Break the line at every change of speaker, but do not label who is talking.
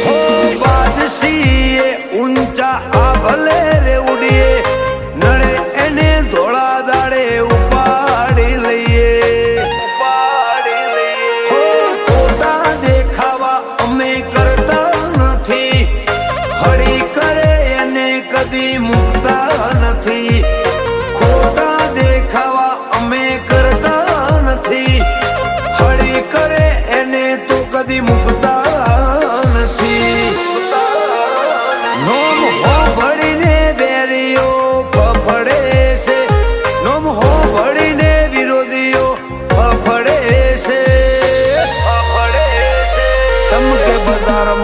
हो बादशीए ऊंचा आ भले रे उड़िए नड़े एने धोला दाड़े उपाड़ी लईए हो खोटा देखावा अमे करता नथी हड़ी करे एने कदी मुक्ता नथी खोटा देखावा अमे करता नथी हड़ी करे एने तो कदी मुक्ता नथी नोम हो भड़ीने बेरियो फफड़े से नोम हो भड़ीने विरोधियो फफड़े से समके बजार